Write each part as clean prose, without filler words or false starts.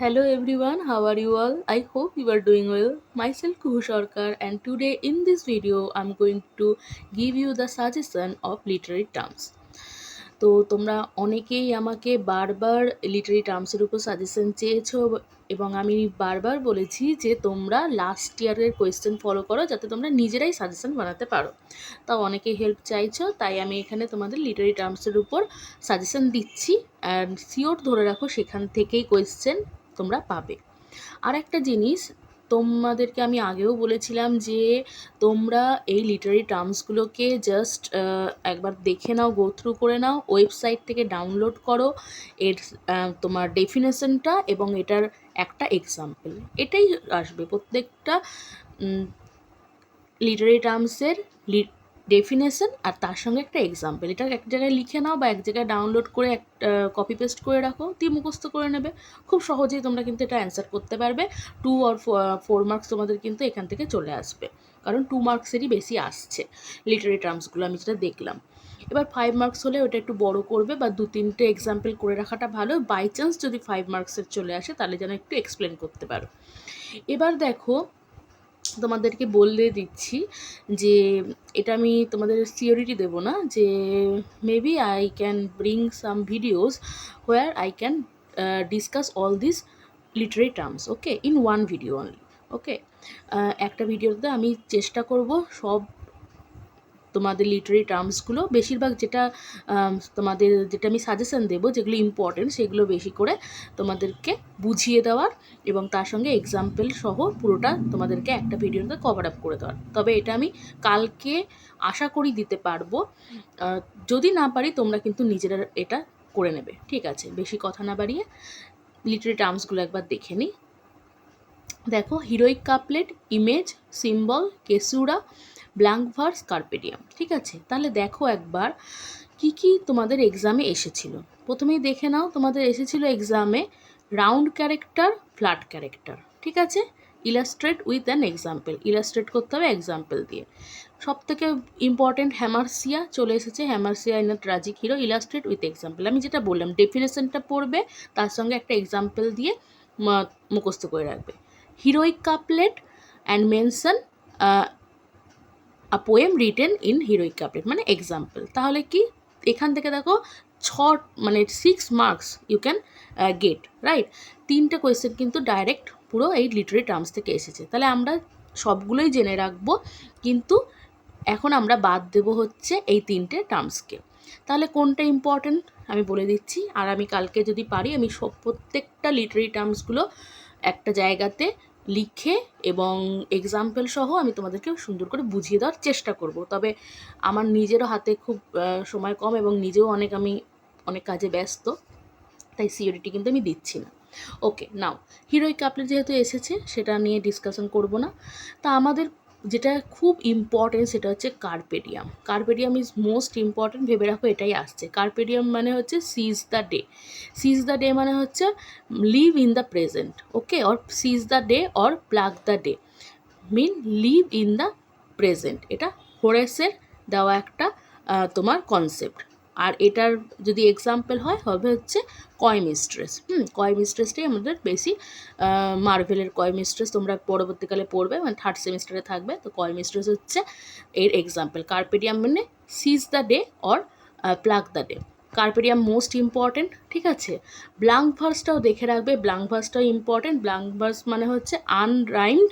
Hello everyone, how are you all? I hope you are doing well. Myself Kuhu Sarkar, and today in this video I'm going to give you the suggestion of literary terms. তো তোমরা অনেকেই আমাকে বারবার literary টার্মসের উপর suggestion চেয়েছো এবং আমি বারবার বলেছি যে তোমরা লাস্ট ইয়ারের কোয়েশ্চেন ফলো করো যাতে তোমরা নিজেরাই সাজেশন বানাতে পারো। তাও অনেকেই হেল্প চাইছো, তাই আমি এখানে তোমাদের লিটারি টার্মসের উপর সাজেশন দিচ্ছি অ্যান্ড শিওর ধরে রাখো সেখান থেকেই কোয়েশ্চেন তোমরা পাবে। আর একটা জিনিস তোমাদেরকে আমি আগেও বলেছিলাম যে তোমরা এই লিটারি টার্মসগুলোকে জাস্ট একবার দেখে নাও, গো থ্রু করে নাও, ওয়েবসাইট থেকে ডাউনলোড করো এর তোমার ডেফিনেশনটা এবং এটার একটা এক্সাম্পল, এটাই আসবে প্রত্যেকটা লিটারি টার্মসের ডেফিনেশন আর তার সঙ্গে একটা এক্সাম্পল। এটা এক জায়গায় লিখে নাও বা এক জায়গায় ডাউনলোড করে একটা কপি পেস্ট করে রাখো, দিয়ে মুখস্থ করে নেবে। খুব সহজেই তোমরা কিন্তু এটা অ্যান্সার করতে পারবে। 2 or 4 মার্কস তোমাদের কিন্তু এখান থেকে চলে আসবে, কারণ 2 মার্কসেরই বেশি আসছে লিটারি টার্মসগুলো আমি যেটা দেখলাম। এবার 5 মার্কস হলে ওটা একটু বড় করবে বা 2-3টে এক্সাম্পল করে রাখাটা ভালো। বাই চান্স যদি 5 মার্কসের চলে আসে তাহলে যেন একটু এক্সপ্লেন করতে পারো। এবার দেখো, তোমাদেরকে বলে দিচ্ছি যে এটা আমি তোমাদের সিওরিটি দেবো না, যে maybe I can bring some videos where I can discuss all this literary terms, okay, in one video only. Okay, একটা ভিডিওতে আমি চেষ্টা করব সব তোমাদের লিটারি টার্মসগুলো, বেশিরভাগ যেটা যেটা আমি সাজেশন দেবো যেগুলো ইম্পর্টেন্ট সেগুলো বেশি করে তোমাদেরকে বুঝিয়ে দেওয়ার এবং তার সঙ্গে এক্সাম্পল সহ পুরোটা তোমাদেরকে একটা ভিডিওতে কভার আপ করে দেওয়ার। তবে এটা আমি কালকে আশা করি দিতে পারবো। যদি না পারি তোমরা কিন্তু নিজেরা এটা করে নেবে, ঠিক আছে? বেশি কথা না বাড়িয়ে লিটারি টার্মসগুলো একবার দেখে নিই। দেখো, heroic couplet, image, symbol, caesura, blank verse, carpe diem. ঠিক আছে, তাহলে দেখো একবার কি কি তোমাদের এক্সামে এসেছিল। প্রথমেই দেখে নাও, তোমাদের এসেছিল এক্সামে রাউন্ড ক্যারেক্টার, ফ্ল্যাট ক্যারেক্টার। ঠিক আছে, illustrate with an example, illustrate করতে হবে এক্সাম্পল দিয়ে। সব থেকে ইম্পর্টেন্ট হ্যামারসিয়া চলে এসেছে, hamartia in a tragic hero, illustrate with example. আমি যেটা বললাম ডেফিনেশনটা পড়বে, তার সঙ্গে একটা এক্সাম্পল দিয়ে মুখস্থ করে রাখবে। Heroic couplet and mention a poem written in heroic couplet, মানে এক্সাম্পল। তাহলে কি এখান থেকে দেখো 6 marks you can get, right? 3টে কোয়েশ্চেন কিন্তু ডাইরেক্ট পুরো এই লিটারি টার্মস থেকে এসেছে। তাহলে আমরা সবগুলোই জেনে রাখবো, কিন্তু এখন আমরা বাদ দেব হচ্ছে এই 3টে টার্মসকে। তাহলে কোনটা ইম্পর্টেন্ট আমি বলে দিচ্ছি, আর আমি কালকে যদি পারি আমি প্রত্যেকটা লিটারি টার্মসগুলো একটা জায়গাতে লিখে এবং এক্সাম্পল সহ আমি তোমাদেরকে সুন্দর করে বুঝিয়ে দেওয়ার চেষ্টা করব। তবে আমার নিজেরও হাতে খুব সময় কম এবং নিজেও আমি অনেক কাজে ব্যস্ত, তাই সিওরিটি কিন্তু আমি দিচ্ছি না। ওকে, নাও হিরোইক কাপলেট যেহেতু এসেছে সেটা নিয়ে ডিসকাশন করব না। তা আমাদের যেটা খুব ইম্পর্টেন্ট সেটা হচ্ছে carpe diem. Carpe diem is most important, ভেবে রাখো এটাই আসছে। কার্পেডিয়াম মানে হচ্ছে seize the day. Seize the day মানে হচ্ছে live in the present, okay, or seize the day or pluck the day mean live in the present. এটা হোরেসের দেওয়া একটা তোমার কনসেপ্ট। আর এটার যদি এক্সাম্পল হবে হচ্ছে কয় মিস্ট্রেস। কয় মিস্ট্রেসটাই আমাদের বেশি মার্ভেলের কয় মিস্ট্রেস তোমরা পরবর্তীকালে পড়বে, মানে 3rd সেমিস্টারে থাকবে। তো কয় মিস্ট্রেস হচ্ছে এর এক্সাম্পল। কার্পেডিয়াম মানে seize the day or pluck the day. Carpe diem most important, ঠিক আছে? ব্ল্যাঙ্ক ভার্সটাও দেখে রাখবে, ব্ল্যাঙ্ক ভার্সটাও ইম্পর্টেন্ট। ব্ল্যাঙ্ক ভার্স মানে হচ্ছে আনরাইমড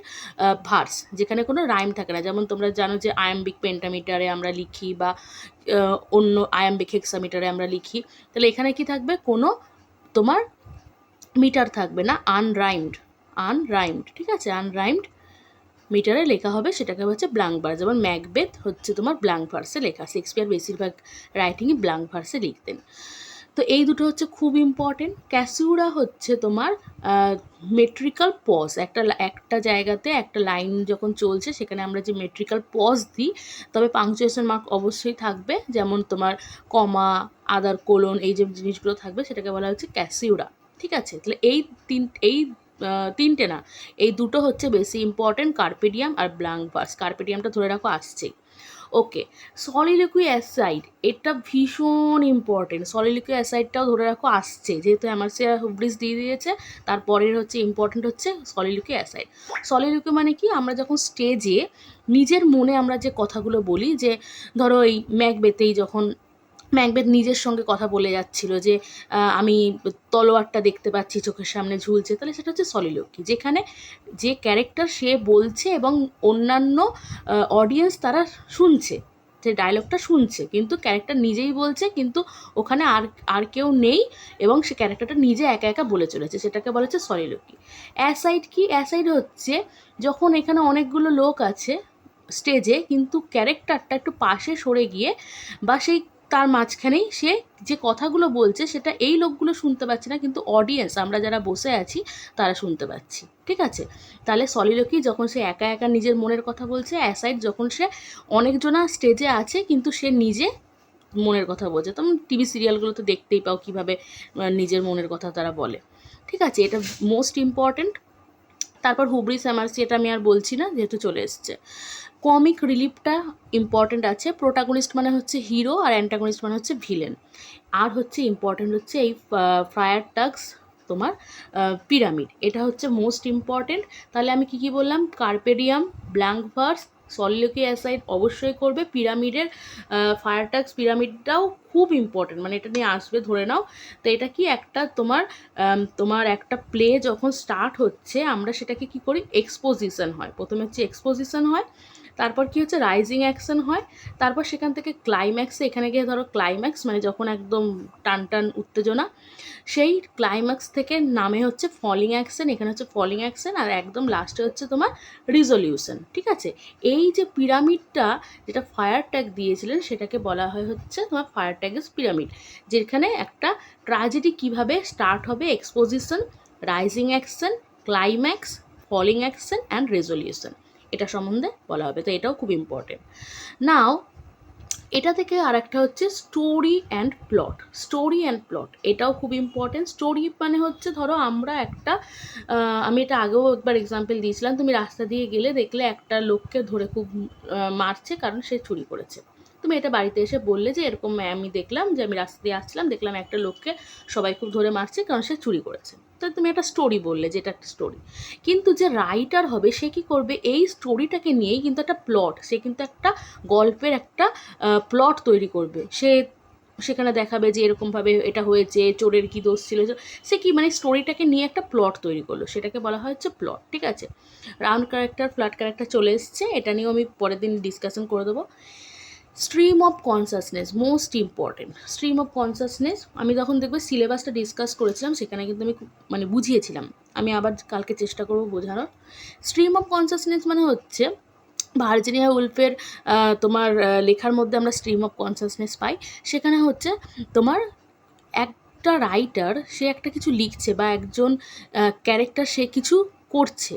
ভার্স, যেখানে কোনো রাইম থাকে না। যেমন তোমরা জানো যে আয়াম্বিক পেন্টামিটারে আমরা লিখি বা অন্য আয়াম্বিক হেক্সামিটারে আমরা লিখি, তাহলে এখানে কি থাকবে, কোনো তোমার মিটার থাকবে না, আনরাইমড, ঠিক আছে? আনরাইমড মিটারে লেখা হবে, সেটাকে হচ্ছে ব্ল্যাঙ্ক ভার্স। যেমন ম্যাকবেথ হচ্ছে তোমার ব্ল্যাঙ্ক ভার্সে লেখা, শেক্সপিয়ার বেশিরভাগ রাইটিংই ব্ল্যাঙ্ক ভার্সে লিখতেন। তো এই দুটো হচ্ছে খুব ইম্পর্টেন্ট। ক্যাসিউরা হচ্ছে তোমার মেট্রিক্যাল পজ, একটা জায়গাতে একটা লাইন যখন চলছে সেখানে আমরা যে মেট্রিক্যাল পজ দিই, তবে পাংচুয়েশন মার্ক অবশ্যই থাকবে, যেমন তোমার কমা, আদার কোলন, এই যে জিনিসগুলো থাকবে সেটাকে বলা হচ্ছে ক্যাসিউরা, ঠিক আছে? তাহলে এই তিনটে না, এই দুটো হচ্ছে বেশি ইম্পর্টেন্ট, কার্পেডিয়াম আর ব্ল্যাঙ্ক ভার্স। কার্পেডিয়ামটা ধরে রাখো আসছেই। ওকে, সলিলিকুই অ্যাসাইড এটা ভীষণ ইম্পর্টেন্ট। সলিলিকুই অ্যাসাইডটাও ধরে রাখো আসছে, যেহেতু অ্যামার্সিয়া হুব্রিস দিয়ে দিয়েছে, তারপরের হচ্ছে ইম্পর্টেন্ট হচ্ছে সলিলিকুই অ্যাসাইড। সলিলিকুই মানে কি, আমরা যখন স্টেজে নিজের মনে আমরা যে কথাগুলো বলি, যে ধরো এই ম্যাকবেথেই যখন ম্যাকবেথ নিজের সঙ্গে কথা বলে যাচ্ছিল যে আমি তলোয়ারটা দেখতে পাচ্ছি চোখের সামনে ঝুলছে, তাহলে সেটা হচ্ছে সলিলোকি, যেখানে যে ক্যারেক্টার সে বলছে এবং অন্যান্য অডিয়েন্স তারা শুনছে, যে ডায়লগটা শুনছে, কিন্তু ক্যারেক্টার নিজেই বলছে, কিন্তু ওখানে আর কেউ নেই এবং সে ক্যারেক্টারটা নিজে একা একা বলে চলেছে, সেটাকে বলা হচ্ছে সলিলোকি। অ্যাসাইড কি? অ্যাসাইড হচ্ছে যখন এখানে অনেকগুলো লোক আছে স্টেজে, কিন্তু ক্যারেক্টারটা একটু পাশে সরে গিয়ে বা সেই তার মাঝখানেই সে যে কথাগুলো বলছে সেটা এই লোকগুলো শুনতে পাচ্ছে না, কিন্তু অডিয়েন্স আমরা যারা বসে আছি তারা শুনতে পাচ্ছি, ঠিক আছে? তাহলে সলিলোকি যখন সে একা একা নিজের মনের কথা বলছে, অ্যাসাইড যখন সে অনেকজনা স্টেজে আছে কিন্তু সে নিজে মনের কথা বলছে। তুমি টিভি সিরিয়ালগুলো তো দেখতেই পাও কীভাবে নিজের মনের কথা তারা বলে, ঠিক আছে? এটা মোস্ট ইম্পর্ট্যান্ট। তারপর হুব্রিস অ্যামার্সি, এটা আমি আর বলছি না যেহেতু চলে এসছে। কমিক রিলিফটা ইম্পর্ট্যান্ট আছে। প্রোটাগনিস্ট মানে হচ্ছে হিরো আর অ্যান্টাগনিস্ট মানে হচ্ছে ভিলেন। আর হচ্ছে ইম্পর্ট্যান্ট হচ্ছে এই ফ্রায়ার টাস্ক তোমার পিরামিড, এটা হচ্ছে মোস্ট ইম্পর্ট্যান্ট। তাহলে আমি কী বললাম? কার্পেডিয়াম, ব্ল্যাঙ্ক ভার্স, সলিলোকি অ্যাসাইড অবশ্যই করবে। পিরামিডের ফায়ার টাস্ক পিরামিডটাও খুব ইম্পর্ট্যান্ট, মানে এটা নিয়ে আসবে ধরে নাও। তো এটা কি একটা তোমার একটা প্লে যখন স্টার্ট হচ্ছে, আমরা সেটাকে কি করি? এক্সপোজিশন হয়, প্রথমে হচ্ছে এক্সপোজিশন হয়, তারপর কি হচ্ছে রাইজিং অ্যাকশন হয়, তারপর সেখান থেকে ক্লাইম্যাক্সে, এখানে গিয়ে ধরো ক্লাইম্যাক্স মানে যখন একদম টান উত্তেজনা, সেই ক্লাইম্যাক্স থেকে নামে হচ্ছে ফলিং অ্যাকশন, এখানে হচ্ছে ফলিং অ্যাকশন, আর একদম লাস্টে হচ্ছে তোমার রিজলিউশন, ঠিক আছে? এই যে পিরামিডটা যেটা ফায়ার ট্যাগ দিয়েছিলেন সেটাকে বলা হয় হচ্ছে তোমার ফায়ার ট্যাগেস পিরামিড, যেখানে একটা ট্র্যাজেডি কিভাবে স্টার্ট হবে, exposition, rising action, climax, falling action and resolution, এটা সম্বন্ধে বলা হবে। তো এটাও খুব ইম্পর্টেন্ট। নাও এটা থেকে আর একটা হচ্ছে story and plot. Story and plot এটাও খুব ইম্পর্টেন্ট। স্টোরি মানে হচ্ছে ধরো আমরা একটা আমি এটা আগেও একবার এক্সাম্পল দিয়েছিলাম, তুমি রাস্তা দিয়ে গেলে দেখলে একটা লোককে ধরে খুব মারছে কারণ সে চুরি করেছে, তুমি এটা বাড়িতে এসে বললে যে এরকম আমি দেখলাম, যে আমি রাস্তা দিয়ে আসছিলাম, দেখলাম একটা লোককে সবাই খুব ধরে মারছে কারণ সে চুরি করেছে, তো তুমি একটা স্টোরি বললে যে এটা একটা স্টোরি। কিন্তু যে রাইটার হবে সে কী করবে? এই স্টোরিটাকে নিয়েই কিন্তু একটা প্লট, সে কিন্তু একটা গল্পের একটা প্লট তৈরি করবে। সেখানে দেখাবে যে এরকমভাবে এটা হয়েছে, চোরের কী দোষ ছিল, সে কি মানে স্টোরিটাকে নিয়ে একটা প্লট তৈরি করলো, সেটাকে বলা হয় হচ্ছে প্লট, ঠিক আছে? রাউন্ড ক্যারেক্টার, ফ্ল্যাট ক্যারেক্টার চলে এসছে, এটা নিয়েও আমি পরের দিন ডিসকাশন করে দেবো। Stream of consciousness most important. Stream of consciousness আমি যখন দেখবে সিলেবাসটা ডিসকাস করেছিলাম সেখানে কিন্তু আমি মানে বুঝিয়েছিলাম, আমি আবার কালকে চেষ্টা করবো বোঝানোর। স্ট্রিম অফ কনসাসনেস মানে হচ্ছে ভার্জিনিয়া উলফের তোমার লেখার মধ্যে আমরা স্ট্রিম অফ কনসাসনেস পাই। সেখানে হচ্ছে তোমার একটা রাইটার সে একটা কিছু লিখছে বা একজন ক্যারেক্টার সে কিছু করছে,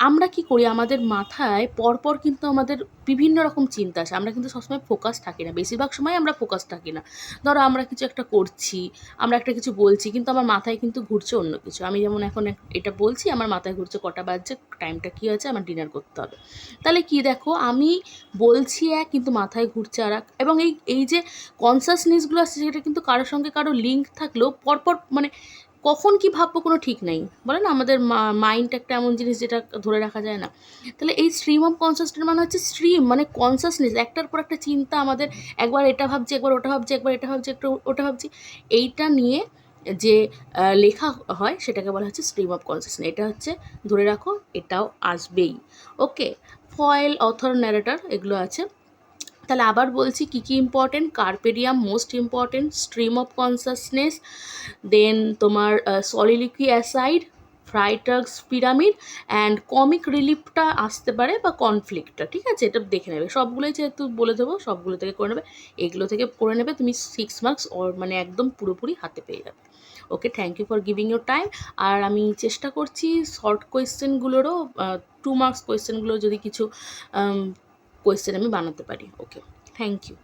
আমরা কি করি? আমাদের মাথায় পরপর কিন্তু আমাদের বিভিন্ন রকম চিন্তা আসে, আমরা কিন্তু সবসময় ফোকাস থাকি না, বেশিরভাগ সময় আমরা ফোকাস থাকি না। ধরো আমরা কিছু একটা করছি, আমরা একটা কিছু বলছি, কিন্তু আমার মাথায় কিন্তু ঘুরছে অন্য কিছু। আমি যেমন এখন এটা বলছি, আমার মাথায় ঘুরছে কটা বাজছে, টাইমটা কী আছে, আমার ডিনার করতে হবে। তাহলে কি দেখো, আমি বলছি এক কিন্তু মাথায় ঘুরছে আর এক, এবং এই যে কনসাসনেসগুলো আসছে সেটা কিন্তু কারোর সঙ্গে কারো লিঙ্ক থাকলেও পরপর মানে কখন কি ভাববো কোনো ঠিক নেই, বলে না আমাদের মাইন্ড একটা এমন জিনিস যেটা ধরে রাখা যায় না। তাহলে এই স্ট্রিম অফ কনসাসনেস মানে হচ্ছে স্ট্রিম মানে কনসাসনেস, একটার পর একটা চিন্তা আমাদের, একবার এটা ভাবছি, একবার ওটা ভাবছি, একবার এটা ভাবছি, একটু ওটা ভাবছি, এইটা নিয়ে যে লেখা হয় সেটাকে বলা হচ্ছে স্ট্রিম অফ কনসাসনেস। এটা হচ্ছে ধরে রাখো, এটাও আসবেই। ওকে, ফয়েল, অথর, ন্যারেটর এগুলো আছে। তাহলে আবার বলছি কী কী important: carpe diem most important, stream of consciousness, then তোমার soliloquy aside, Freytag's pyramid, and comic রিলিফটা আসতে পারে বা কনফ্লিক্টটা, ঠিক আছে? এটা দেখে নেবে, সবগুলোই যেহেতু বলে দেবো সবগুলো থেকে করে নেবে, এগুলো থেকে করে নেবে, তুমি 6 মার্কস মানে একদম পুরোপুরি হাতে পেয়ে যাবে। Okay, thank you for giving your time. আর আমি চেষ্টা করছি শর্ট কোয়েশ্চেনগুলোরও 2 মার্কস কোয়েশ্চেনগুলো যদি কিছু কোয়েশ্চেন আমি বানাতে পারি। ওকে, থ্যাংক ইউ।